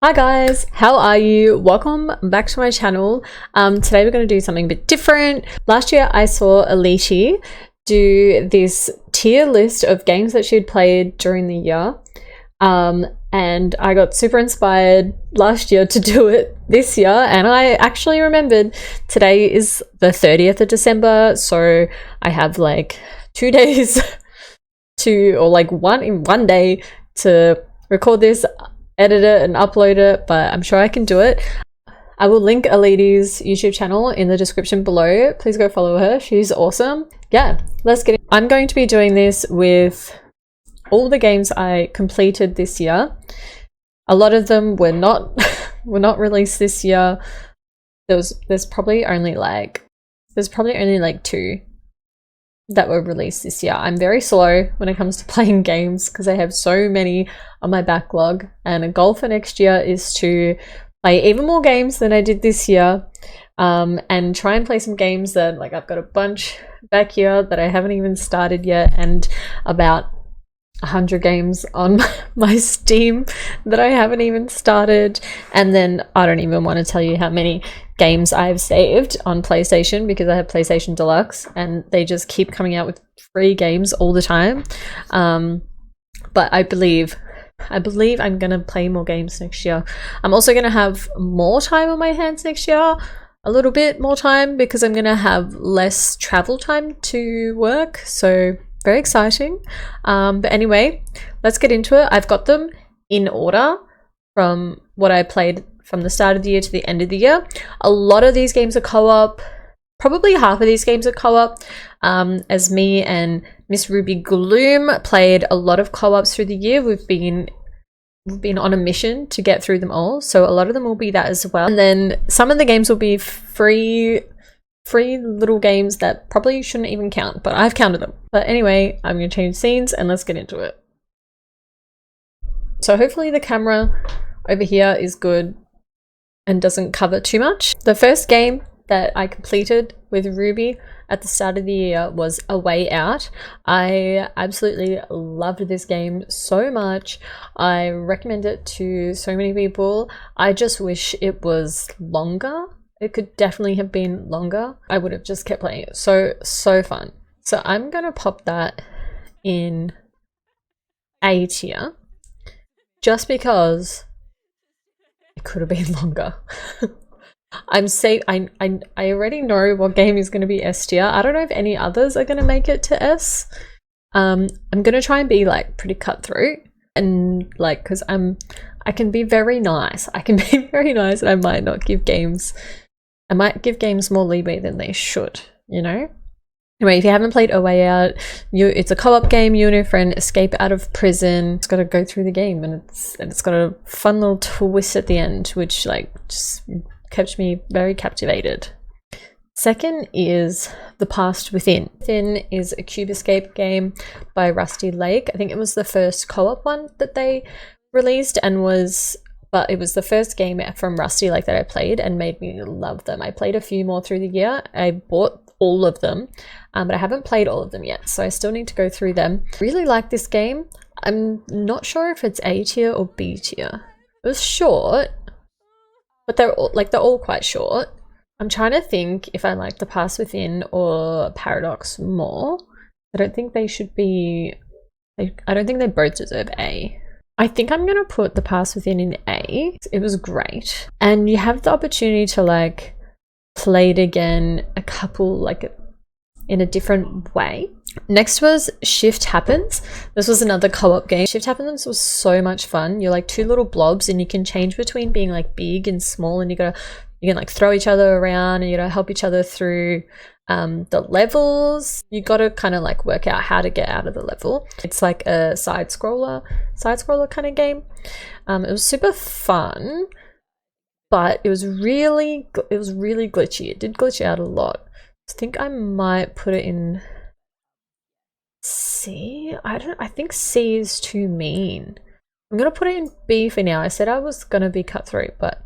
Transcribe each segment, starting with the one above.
Hi guys, how are you? Welcome back to my channel. Today we're going to do something a bit different. Last year I saw Alicia do this tier list of games that she'd played during the year. And I got super inspired last year to do it this year, and I actually remembered today is the 30th of December, so I have like 2 days or like one day to record this, edit it and upload it, but I'm sure I can do it. I will link Alicia's YouTube channel in the description below. Please go follow her. She's awesome. Yeah, let's get it. I'm going to be doing this with all the games I completed this year. A lot of them were not released this year. There's probably only like 2 that were released this year. I'm very slow when it comes to playing games because I have so many on my backlog, and a goal for next year is to play even more games than I did this year, and try and play some games that, like, I've got a bunch back here that I haven't even started yet, and about 100 games on my Steam that I haven't even started. And then I don't even want to tell you how many games I've saved on PlayStation, because I have PlayStation Deluxe and they just keep coming out with free games all the time. But I believe I'm gonna play more games next year. I'm also gonna have more time on my hands next year, a little bit more time, because I'm gonna have less travel time to work, so very exciting. But anyway, let's get into it. I've got them in order from what I played from the start of the year to the end of the year. A lot of these games are co-op. Probably half of these games are co-op, as me and Miss Ruby Gloom played a lot of co-ops through the year. We've been on a mission to get through them all, so a lot of them will be that as well. And then some of the games will be free little games that probably shouldn't even count, but I've counted them. But anyway, I'm going to change scenes and let's get into it. So hopefully the camera over here is good and doesn't cover too much. The first game that I completed with Ruby at the start of the year was A Way Out. I absolutely loved this game so much. I recommend it to so many people. I just wish it was longer. It could definitely have been longer. I would have just kept playing it. So fun. So I'm gonna pop that in A tier, just because it could have been longer. I already know what game is gonna be S tier. I don't know if any others are gonna make it to S. I'm gonna try and be like pretty cutthroat, and like, because I can be very nice. And I might not give games. I might give games more leeway than they should, you know? Anyway, if you haven't played A Way Out, it's a co-op game. You and your friend escape out of prison. It's got to go through the game, and it's got a fun little twist at the end, which like just kept me very captivated. Second is The Past Within. Within is a cube escape game by Rusty Lake. I think it was the first co-op one that they released, but it was the first game from Rusty Lake that I played and made me love them. I played a few more through the year. I bought all of them, but I haven't played all of them yet, so I still need to go through them. Really like this game. I'm not sure if it's A tier or B tier. It was short, but they're all quite short. I'm trying to think if I like The Past Within or Paradox more. I don't think they should be. I don't think they both deserve A. I think I'm gonna put The Past Within in A. It was great, and you have the opportunity to like play it again a couple, like, in a different way. Next was Shift Happens. This was another co-op game. Shift Happens was so much fun. You're like 2 little blobs, and you can change between being like big and small, and you can like throw each other around, and you gotta help each other through the levels. You got to kind of like work out how to get out of the level. It's like a side scroller kind of game. It was super fun, but it was really glitchy. It did glitch out a lot. I think I might put it in C. I think C is too mean. I'm gonna put it in B for now. I said I was gonna be cutthroat, but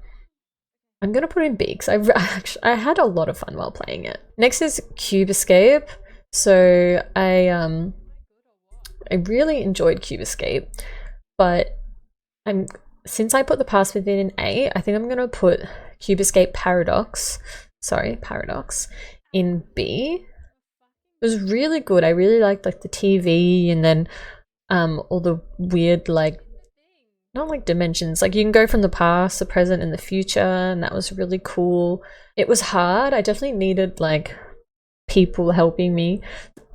I'm gonna put in B because I had a lot of fun while playing it. Next is Cube Escape. So I really enjoyed Cube Escape, but I'm since I put the past within A, I think I'm going to put Cube Escape Paradox in B. It was really good. I really liked like the TV, and then all the weird, like, not like dimensions, like you can go from the past, the present, and the future, and that was really cool. It was hard. I definitely needed like people helping me.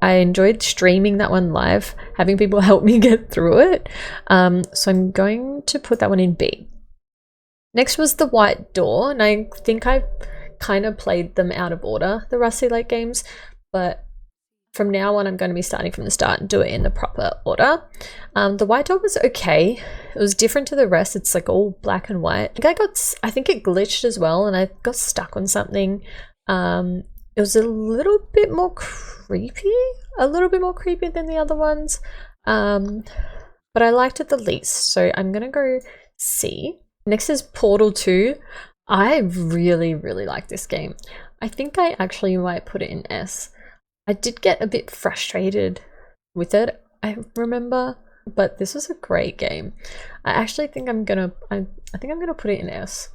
I enjoyed streaming that one live, having people help me get through it. So I'm going to put that one in B. Next was The White Door, and I think I kind of played them out of order, the Rusty Lake games, but from now on I'm going to be starting from the start and do it in the proper order. The White Door was okay. It was different to the rest. It's like all black and white. I think it glitched as well, and I got stuck on something. It was a little bit more creepy than the other ones, but I liked it the least, so I'm gonna go C. Next is Portal 2. I really like this game. I think I actually might put it in S. I did get a bit frustrated with it, I remember, but this was a great game. I actually think I'm gonna put it in S.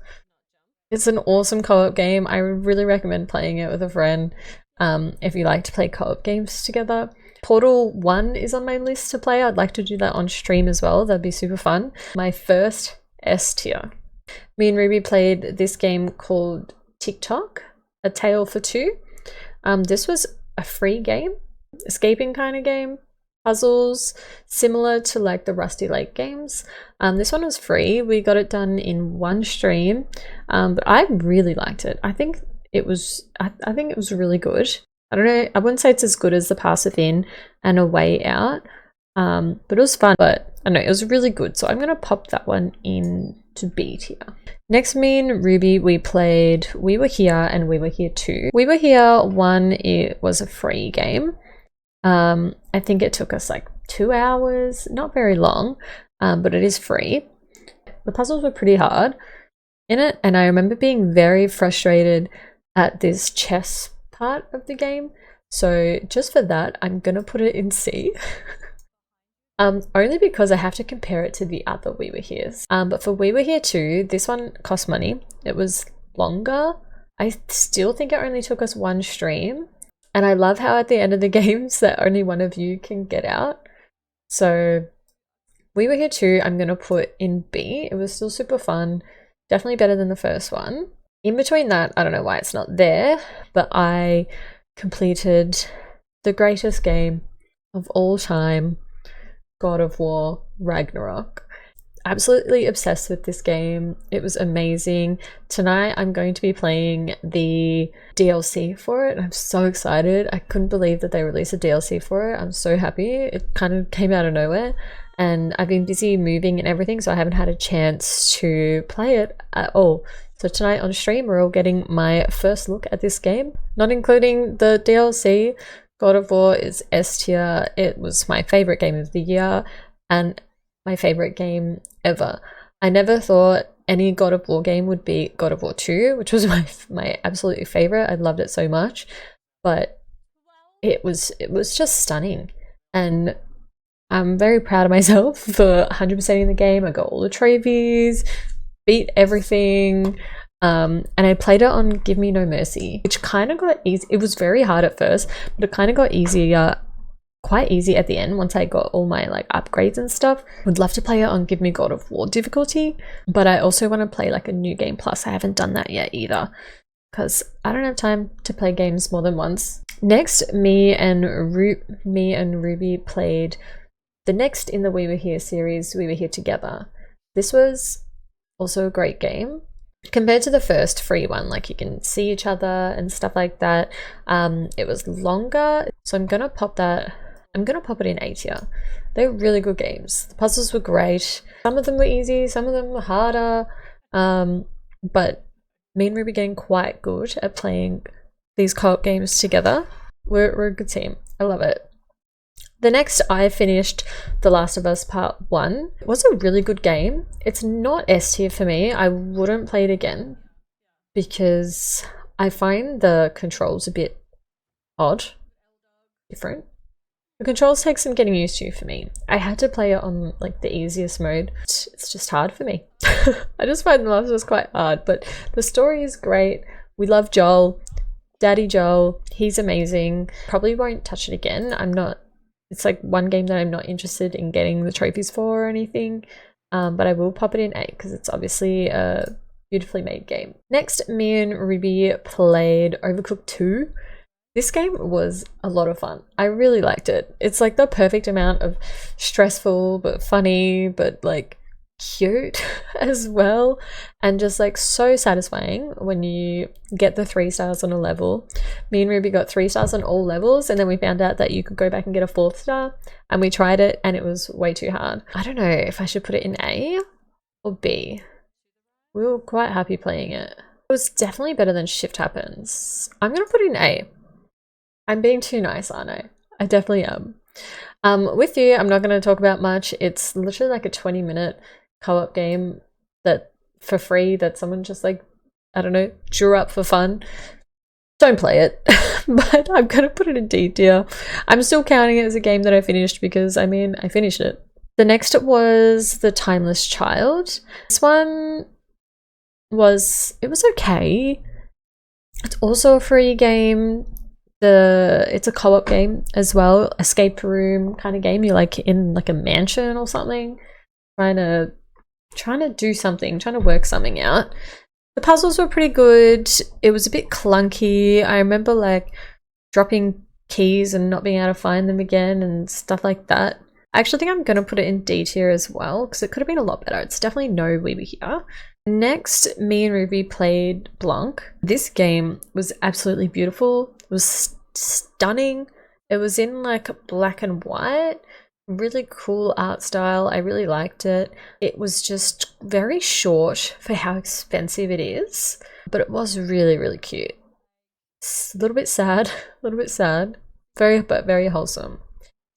It's an awesome co-op game. I really recommend playing it with a friend if you like to play co-op games together. Portal 1 is on my list to play. I'd like to do that on stream as well. That'd be super fun. My first S tier. Me and Ruby played this game called TikTok, A Tale for Two. This was a free game, escaping kind of game. Puzzles similar to like the Rusty Lake games. This one was free. We got it done in one stream, but I really liked it. I think it was really good. I don't know, I wouldn't say it's as good as The Pass Within and A Way Out, but it was fun. But I don't know, it was really good, so I'm gonna pop that one in to B tier. Next, me and Ruby, we played We Were Here and We Were Here 2. We Were Here 1, it was a free game. I think it took us like 2 hours, not very long, but it is free. The puzzles were pretty hard in it, and I remember being very frustrated at this chess part of the game. So just for that, I'm gonna put it in C. Only because I have to compare it to the other We Were Here's. But for We Were Here 2, this one cost money. It was longer. I still think it only took us one stream. And I love how at the end of the games that only one of you can get out. So We Were Here 2, I'm going to put in B. It was still super fun. Definitely better than the first one. In between that, I don't know why it's not there, but I completed the greatest game of all time, God of War Ragnarok. Absolutely obsessed with this game. It was amazing. Tonight I'm going to be playing the DLC for it. I'm so excited. I couldn't believe that they released a DLC for it. I'm so happy. It kind of came out of nowhere, and I've been busy moving and everything, so I haven't had a chance to play it at all. So tonight on stream we're all getting my first look at this game, not including the DLC. God of War is S tier. It was my favorite game of the year and my favorite game ever. I never thought any God of War game would be God of War 2, which was my absolutely favorite. I loved it so much, but it was just stunning, and I'm very proud of myself for 100%ing the game. I got all the trophies, beat everything, and I played it on Give Me No Mercy, which kind of got easy. It was very hard at first, but it kind of got easier, quite easy at the end once I got all my like upgrades and stuff. Would love to play it on Give Me God of War difficulty, but I also want to play like a New Game Plus. I haven't done that yet either because I don't have time to play games more than once. Next, me and Ruby played the next in the We Were Here series, We Were Here Together. This was also a great game. Compared to the first free one, like you can see each other and stuff like that. It was longer, so I'm gonna pop it in A tier. They're really good games. The puzzles were great. Some of them were easy, some of them were harder, but me and Ruby getting quite good at playing these co-op games together. We're a good team. I love it. The next, I finished The Last of Us Part 1. It was a really good game. It's not S tier for me. I wouldn't play it again because I find the controls a bit odd, different. The controls take some getting used to for me. I had to play it on like the easiest mode. It's just hard for me. I just find the Last of Us quite hard, but the story is great. We love Joel. Daddy Joel, he's amazing. Probably won't touch it again. It's like one game that I'm not interested in getting the trophies for or anything. But I will pop it in 8 because it's obviously a beautifully made game. Next, me and Ruby played Overcooked 2. This game was a lot of fun. I really liked it. It's like the perfect amount of stressful but funny but like cute as well, and just like so satisfying when you get the 3 stars on a level. Me and Ruby got 3 stars on all levels, and then we found out that you could go back and get a 4th star, and we tried it and it was way too hard. I don't know if I should put it in A or B. We were quite happy playing it. It was definitely better than Shift Happens. I'm gonna put it in A. I'm being too nice, aren't I? I definitely am. With You, I'm not going to talk about much. It's literally like a 20-minute co-op game that for free that someone just like, I don't know, drew up for fun. Don't play it, but I'm going to put it in D tier. I'm still counting it as a game that I finished because, I mean, I finished it. The next was The Timeless Child. This one was okay. It's also a free game. It's a co-op game as well, escape room kind of game. You're like in like a mansion or something, trying to do something, trying to work something out. The puzzles were pretty good. It was a bit clunky. I remember like dropping keys and not being able to find them again and stuff like that. I actually think I'm gonna put it in D tier as well because it could have been a lot better. It's definitely no We Were Here. Next, me and Ruby played Blanc. This game was absolutely beautiful. It was stunning. It was in like black and white, really cool art style. I really liked it. It was just very short for how expensive it is, but it was really, really cute. It's a little bit sad, but very wholesome.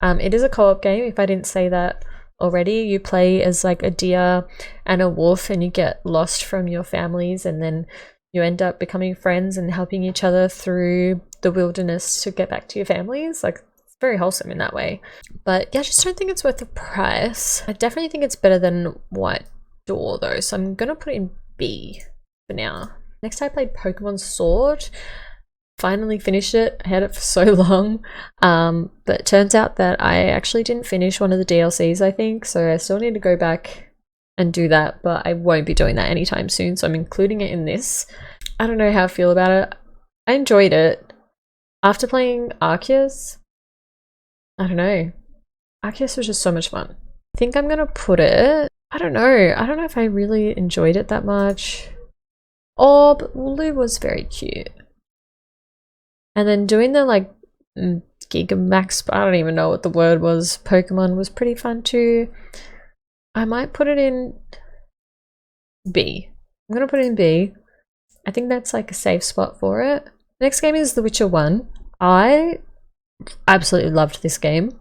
It is a co-op game, if I didn't say that already. You play as like a deer and a wolf, and you get lost from your families, and then you end up becoming friends and helping each other through the wilderness to get back to your families. Like, it's very wholesome in that way. But yeah, I just don't think it's worth the price. I definitely think it's better than White Door though, so I'm gonna put it in B for now. Next, I played Pokemon Sword. Finally finished it. I had it for so long, but it turns out that I actually didn't finish one of the DLCs, I think, so I still need to go back and do that, but I won't be doing that anytime soon, so I'm including it in this. I don't know how I feel about it. I enjoyed it. After playing Arceus, I don't know. Arceus was just so much fun. I think I'm gonna put it, I don't know if I really enjoyed it that much. Oh, but Wooloo was very cute. And then doing the like Gigamax, I don't even know what the word was, Pokemon was pretty fun too. I might put it in B. I'm gonna put it in B. I think that's like a safe spot for it. The next game is The Witcher 1. I absolutely loved this game.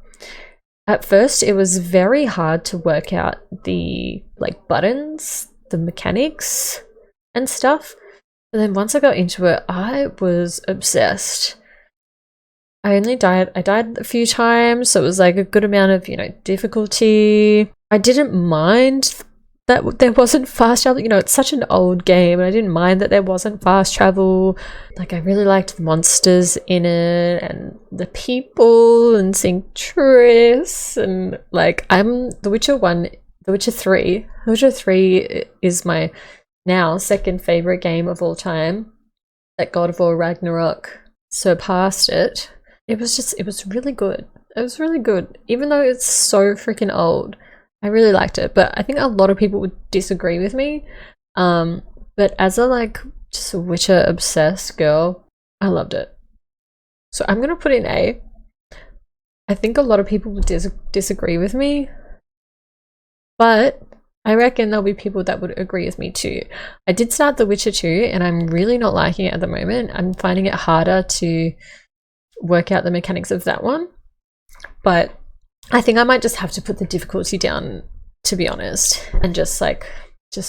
At first, it was very hard to work out the like buttons, the mechanics and stuff. But then once I got into it, I was obsessed. I died a few times, so it was like a good amount of, you know, difficulty. I didn't mind that there wasn't fast travel. You know, it's such an old game, and I didn't mind that there wasn't fast travel. Like, I really liked the monsters in it, and the people, and seeing Triss, and like, The Witcher 3 is my now second favorite game of all time. That God of War Ragnarok surpassed it. It was really good. It was really good. Even though it's so freaking old, I really liked it. But I think a lot of people would disagree with me. But as a like just a Witcher obsessed girl, I loved it. So I'm gonna put it in A. I think a lot of people would disagree with me, but I reckon there'll be people that would agree with me too. I did start The Witcher 2 and I'm really not liking it at the moment. I'm finding it harder to work out the mechanics of that one. But I think I might just have to put the difficulty down, to be honest, and just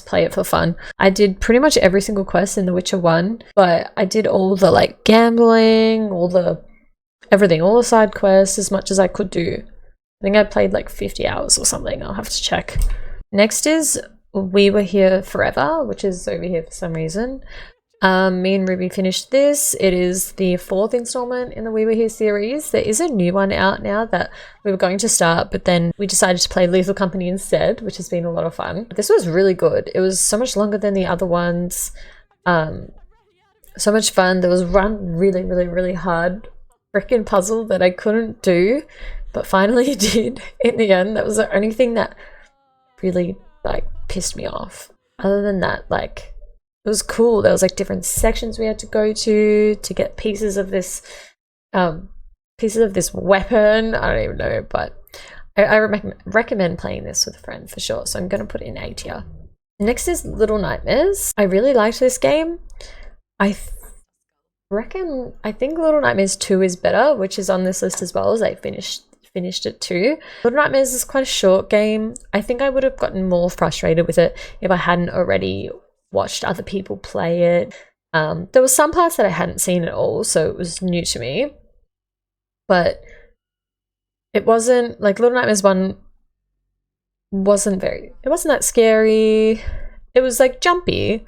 play it for fun. I did pretty much every single quest in The Witcher 1, but I did all the like gambling, all the everything, all the side quests, as much as I could do. I think I played like 50 hours or something. I'll have to check. Next is We Were Here Forever, which is over here for some reason. Me and Ruby finished this. It is the 4th installment in the We Were Here series. There is a new one out now that we were going to start, but then we decided to play Lethal Company instead, which has been a lot of fun. This was really good. It was so much longer than the other ones. So much fun. There was one really hard freaking puzzle that I couldn't do, but finally did in the end. That was the only thing that really like pissed me off. Other than that, like, it was cool. There was like different sections we had to go to get pieces of this weapon. I don't even know, but I recommend playing this with a friend for sure. So I'm gonna put it in A tier. Next is Little Nightmares. I really liked this game. I think Little Nightmares 2 is better, which is on this list as well, as I finished it too. Little Nightmares is quite a short game. I think I would have gotten more frustrated with it if I hadn't already watched other people play it. There were some parts that I hadn't seen at all, so it was new to me. But it wasn't like Little Nightmares 1 wasn't that scary. It was like jumpy.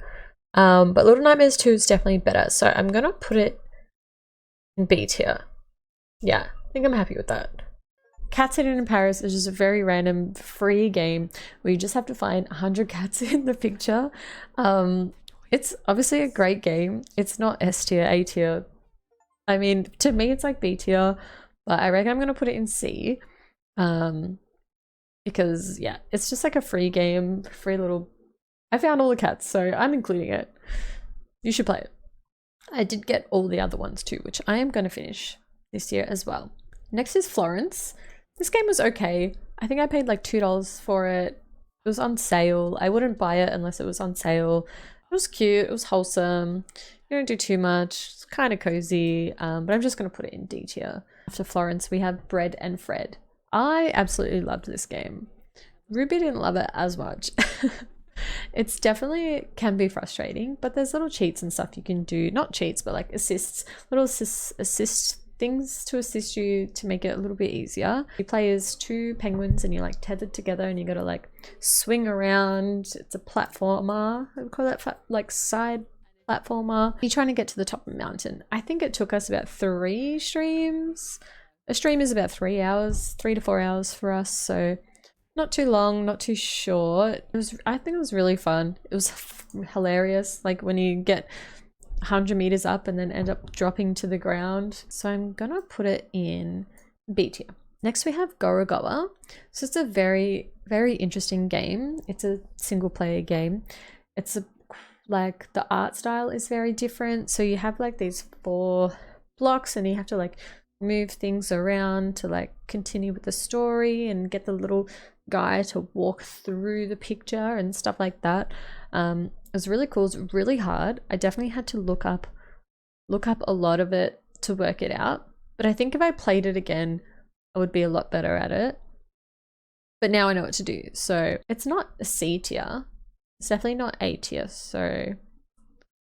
But Little Nightmares 2 is definitely better. So I'm gonna put it in B tier. Yeah, I think I'm happy with that. Cats Hidden in Paris is just a very random free game where you just have to find 100 cats in the picture. It's obviously a great game. It's not S tier, A tier. I mean, to me it's like B tier, but I reckon I'm gonna put it in C. Because yeah, it's just like a free game, I found all the cats, so I'm including it. You should play it. I did get all the other ones too, which I am going to finish this year as well. Next is Florence. This game was okay. I think I paid like $2 for it. It was on sale. I wouldn't buy it unless it was on sale. It was cute. It was wholesome. You don't do too much. It's kind of cozy, but I'm just going to put it in D tier. After Florence, we have Bread and Fred. I absolutely loved this game. Ruby didn't love it as much. It's definitely can be frustrating, but there's little cheats and stuff you can do. Not cheats, but like little assist things to assist you to make it a little bit easier. You play as 2 penguins and you're like tethered together and you gotta like swing around. It's a platformer. I would call that like side platformer. You're trying to get to the top of the mountain. I think it took us about 3 streams. A stream is about 3 hours, 3 to 4 hours for us, so not too long, not too short. I think it was really fun. It was hilarious, like when you get 100 meters up and then end up dropping to the ground. So I'm gonna put it in B tier. Next we have Gora Gora. So it's a very interesting game. It's a single player game. It's like the art style is very different. So you have like these 4 blocks and you have to like move things around to like continue with the story and get the little guy to walk through the picture and stuff like that. It was really cool. It's really hard. I definitely had to look up a lot of it to work it out, but I think if I played it again I would be a lot better at it. But now I know what to do. So it's not a C tier, it's definitely not A tier, so I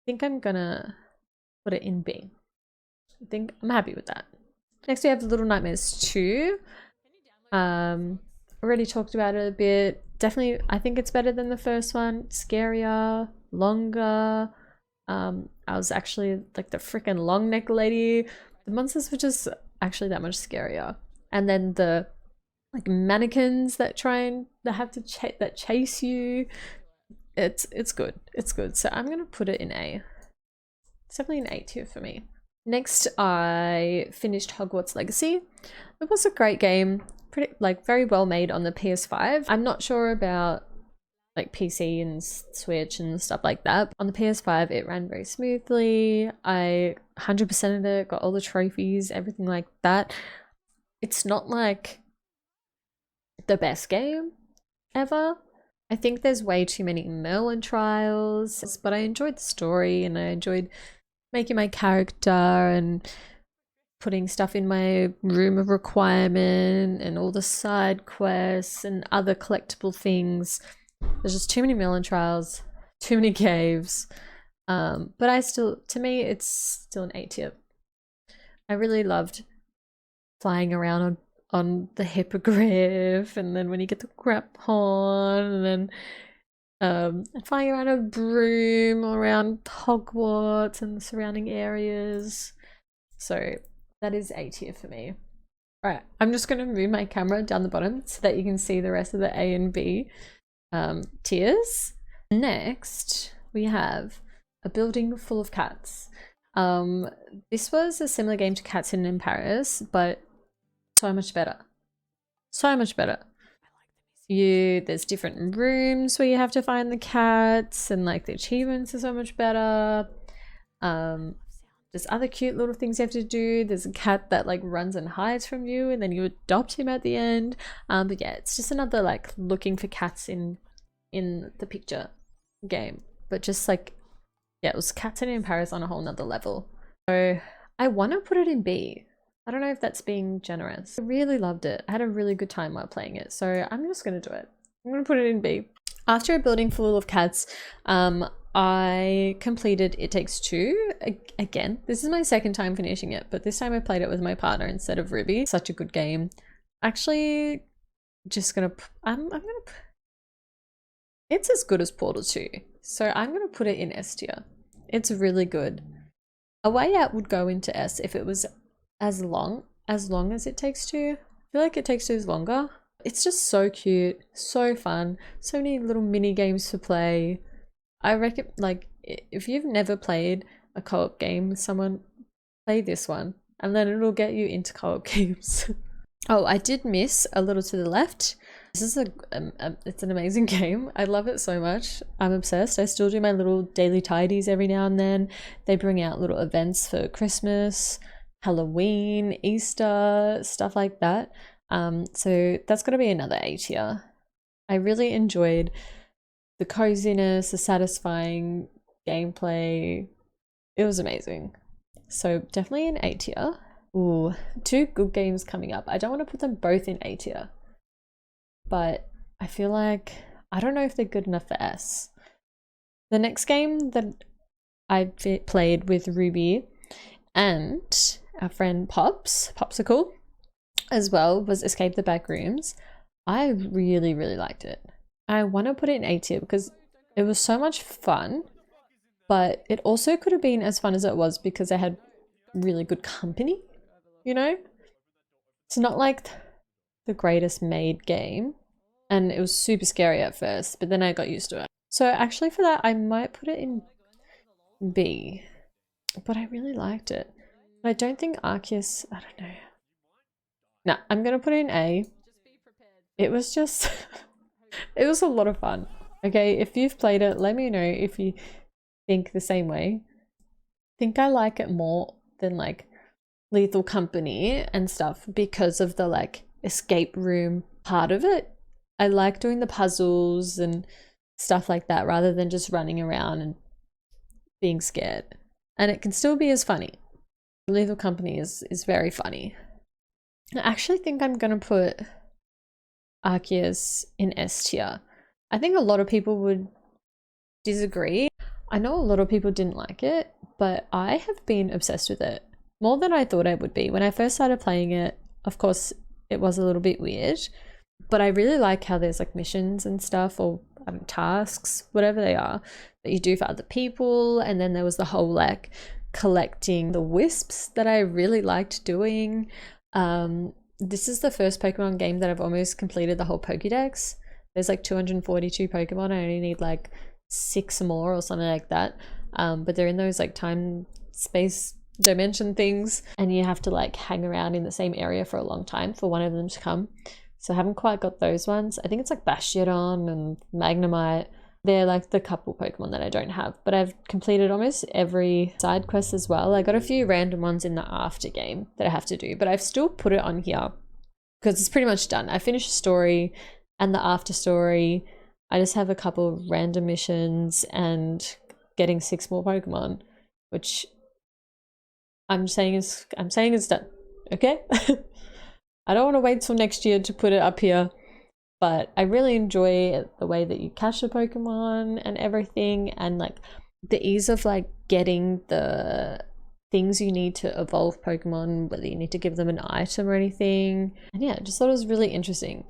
think I'm gonna put it in B. I think I'm happy with that. Next we have Little Nightmares 2. Already talked about it a bit. Definitely, I think it's better than the first one. Scarier, longer. I was actually like the freaking long neck lady. The monsters were just actually that much scarier. And then the like mannequins that chase you. It's good. It's good. So I'm gonna put it in A. It's definitely an A tier for me. Next, I finished Hogwarts Legacy. It was a great game. Pretty like very well made on the PS5. I'm not sure about like PC and Switch and stuff like that. On the PS5 it ran very smoothly. I 100%ed it, got all the trophies, everything like that. It's not like the best game ever. I think there's way too many Merlin trials, but I enjoyed the story and I enjoyed making my character and putting stuff in my room of requirement and all the side quests and other collectible things. There's just too many Merlin trials, too many caves. But to me, it's still an A tier. I really loved flying around on the hippogriff, and then when you get the Graphon, and then flying around a broom around Hogwarts and the surrounding areas. So that is A tier for me. All right, I'm just going to move my camera down the bottom so that you can see the rest of the A and B tiers. Next, we have a building full of cats. This was a similar game to Cats Hidden in Paris, but so much better. So much better. There's different rooms where you have to find the cats, and like the achievements are so much better. There's other cute little things you have to do. There's a cat that like runs and hides from you, and then you adopt him at the end. But yeah, it's just another like looking for cats in the picture game, but just like, yeah, it was Cats in Paris on a whole nother level. So I want to put it in B. I don't know if that's being generous. I really loved it. I had a really good time while playing it, so I'm just gonna do it. I'm gonna put it in B. After a building full of cats, I completed It Takes Two. Again, this is my second time finishing it, but this time I played it with my partner instead of Ruby. Such a good game. Actually, just gonna, it's as good as Portal 2, so I'm gonna put it in S tier. It's really good. A Way Out would go into S if it was as long as It Takes Two. I feel like It Takes Two is longer. It's just so cute, so fun, so many little mini games to play. I reckon, like, if you've never played a co-op game with someone, play this one, and then it'll get you into co-op games. Oh, I did miss A Little to the Left. This is it's an amazing game. I love it so much. I'm obsessed. I still do my little daily tidies every now and then. They bring out little events for Christmas, Halloween, Easter, stuff like that. So that's got to be another A tier. I really enjoyed the coziness, the satisfying gameplay. It was amazing. So definitely an A tier. Ooh, two good games coming up. I don't want to put them both in A tier, but I feel like, I don't know if they're good enough for S. The next game that I played with Ruby and our friend Popsicle as well was Escape the Backrooms. I really, really liked it. I want to put it in A tier because it was so much fun, but it also could have been as fun as it was because I had really good company, you know? It's not like the greatest made game, and it was super scary at first, but then I got used to it. So actually for that, I might put it in B, but I really liked it. I don't think Arceus, I don't know. No, I'm gonna put it in A. It was just, it was a lot of fun. Okay, if you've played it, let me know if you think the same way. I think I like it more than like Lethal Company and stuff because of the like escape room part of it. I like doing the puzzles and stuff like that rather than just running around and being scared. And it can still be as funny. Lethal Company is very funny. I actually think I'm gonna put Arceus in S tier. I think a lot of people would disagree. I know a lot of people didn't like it, but I have been obsessed with it more than I thought I would be. When I first started playing it, of course, it was a little bit weird, but I really like how there's like missions and stuff, or tasks, whatever they are, that you do for other people. And then there was the whole like collecting the wisps that I really liked doing. This is the first Pokemon game that I've almost completed the whole Pokédex. There's like 242 Pokemon. I only need like 6 more or something like that. But they're in those like time, space, dimension things, and you have to like hang around in the same area for a long time for one of them to come. So I haven't quite got those ones. I think it's like Bastiodon and Magnemite. They're like the couple Pokemon that I don't have, but I've completed almost every side quest as well. I got a few random ones in the after game that I have to do, but I've still put it on here because it's pretty much done. I finished the story and the after story. I just have a couple of random missions and getting 6 more Pokemon, which I'm saying is done. Okay. I don't want to wait till next year to put it up here. But I really enjoy the way that you catch the Pokemon and everything, and like the ease of like getting the things you need to evolve Pokemon, whether you need to give them an item or anything. And yeah, I just thought it was really interesting.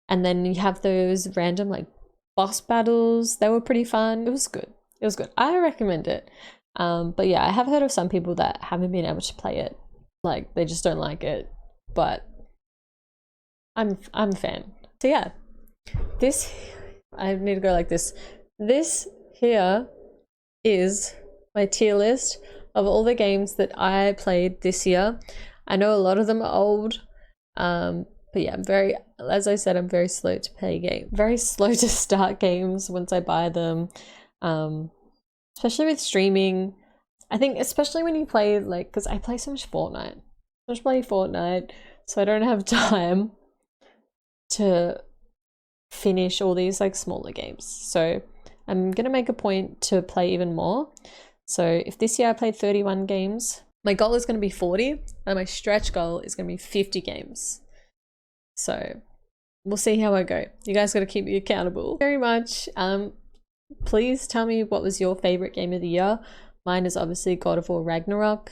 And then you have those random like boss battles. They were pretty fun. It was good. It was good. I recommend it. But yeah, I have heard of some people that haven't been able to play it. Like they just don't like it. But I'm a fan. So yeah, this, I need to go like this. This here is my tier list of all the games that I played this year. I know a lot of them are old, but yeah, as I said, I'm very slow to play games. Very slow to start games once I buy them, especially with streaming. I think especially when you play, like, because I play so much Fortnite. So I don't have time to finish all these like smaller games. So I'm gonna make a point to play even more. So if this year I played 31 games, my goal is gonna be 40, and my stretch goal is gonna be 50 games. So we'll see how I go. You guys gotta keep me accountable very much. Please tell me what was your favorite game of the year. Mine is obviously God of War Ragnarok.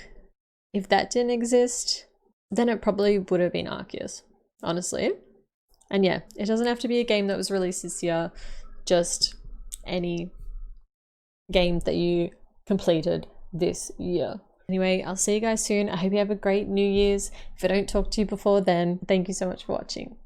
If that didn't exist, then it probably would have been Arceus, honestly. And yeah, it doesn't have to be a game that was released this year, just any game that you completed this year. Anyway, I'll see you guys soon. I hope you have a great New Year's. If I don't talk to you before then, thank you so much for watching.